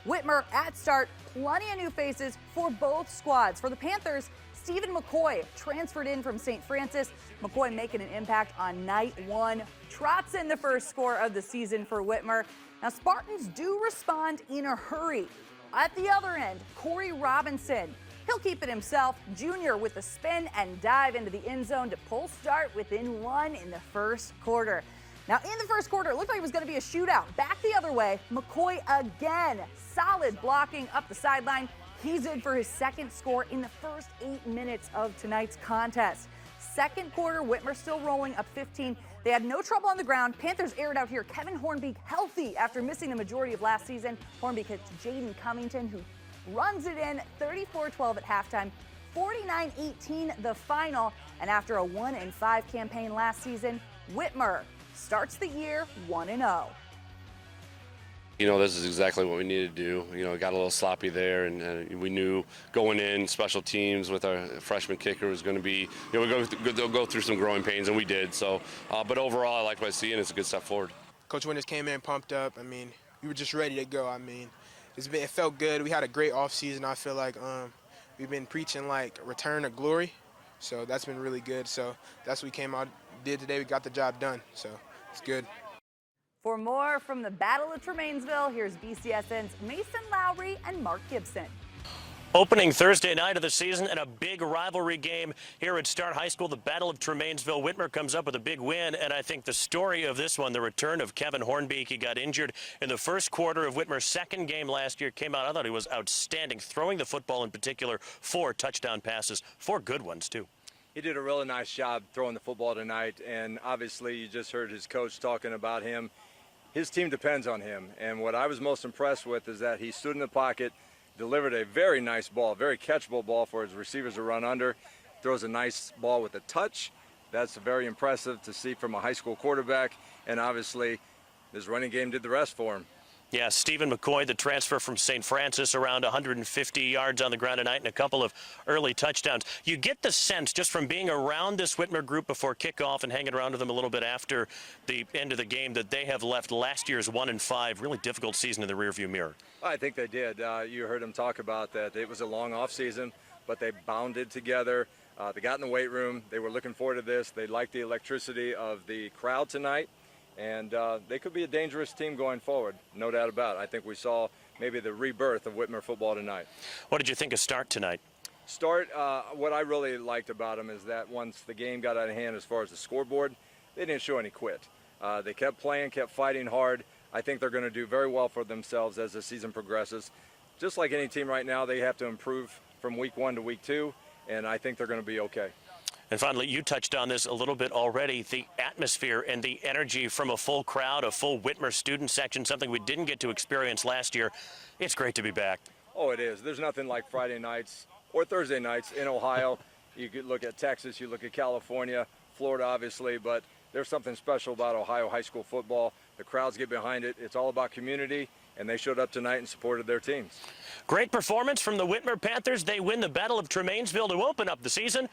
Whitmer at start, plenty of new faces for both squads. For the Panthers, Stephen McCoy transferred in from St. Francis. McCoy making an impact on night one. Trots in the first score of the season for Whitmer. Now, Spartans do respond in a hurry. At the other end, Corey Robinson. He'll keep it himself. Junior with a spin and dive into the end zone to pull start within one in the first quarter. Now, in the first quarter, it looked like it was going to be a shootout. Back the other way, McCoy again. Solid blocking up the sideline. He's in for his second score in the first 8 minutes of tonight's contest. Second quarter, Whitmer still rolling up 15. They had no trouble on the ground. Panthers aired out here. Kevin Hornbeek healthy after missing the majority of last season. Hornbeek hits Jaden Cummington, who runs it in 34-12 at halftime, 49-18 the final. And after a 1-5 campaign last season, Whitmer starts the year 1-0. You know, this is exactly what we needed to do. You know, it got a little sloppy there, and we knew going in, special teams with our freshman kicker was going to be, you know, they'll go through some growing pains, and we did. So, but overall, I like what I see, and it's a good step forward. Coach Winters came in pumped up. I mean, we were just ready to go. I mean, it felt good. We had a great offseason. I feel like we've been preaching, like, return to glory. So that's been really good. So that's what we came out, did today. We got the job done. So it's good. For more from the Battle of Tremainsville, here's BCSN's Mason Lowry and Mark Gibson. Opening Thursday night of the season and a big rivalry game here at Start High School, the Battle of Tremainsville. Whitmer comes up with a big win, and I think the story of this one, the return of Kevin Hornbeek. He got injured in the first quarter of Whitmer's second game last year. Came out, I thought he was outstanding, throwing the football in particular, 4 touchdown passes, 4 good ones too. He did a really nice job throwing the football tonight, and obviously you just heard his coach talking about him. His team depends on him, and what I was most impressed with is that he stood in the pocket, delivered a very nice ball, very catchable ball for his receivers to run under, throws a nice ball with a touch. That's very impressive to see from a high school quarterback, and obviously his running game did the rest for him. Yeah, Stephen McCoy, the transfer from St. Francis, around 150 yards on the ground tonight and a couple of early touchdowns. You get the sense just from being around this Whitmer group before kickoff and hanging around with them a little bit after the end of the game that they have left last year's 1-5, really difficult season in the rearview mirror. I think they did. You heard him talk about that. It was a long off season, but they bounded together. They got in the weight room. They were looking forward to this. They liked the electricity of the crowd tonight. And they could be a dangerous team going forward, no doubt about it. I think we saw maybe the rebirth of Whitmer football tonight. What did you think of Start tonight? Start, what I really liked about them is that once the game got out of hand as far as the scoreboard, they didn't show any quit. They kept playing, kept fighting hard. I think they're going to do very well for themselves as the season progresses. Just like any team right now, they have to improve from week 1 to week 2, and I think they're going to be okay. And finally, you touched on this a little bit already, the atmosphere and the energy from a full crowd, a full Whitmer student section, something we didn't get to experience last year. It's great to be back. Oh, it is. There's nothing like Friday nights or Thursday nights in Ohio. You could look at Texas, you look at California, Florida, obviously, but there's something special about Ohio high school football. The crowds get behind it. It's all about community, and they showed up tonight and supported their teams. Great performance from the Whitmer Panthers. They win the Battle of Tremainsville to open up the season.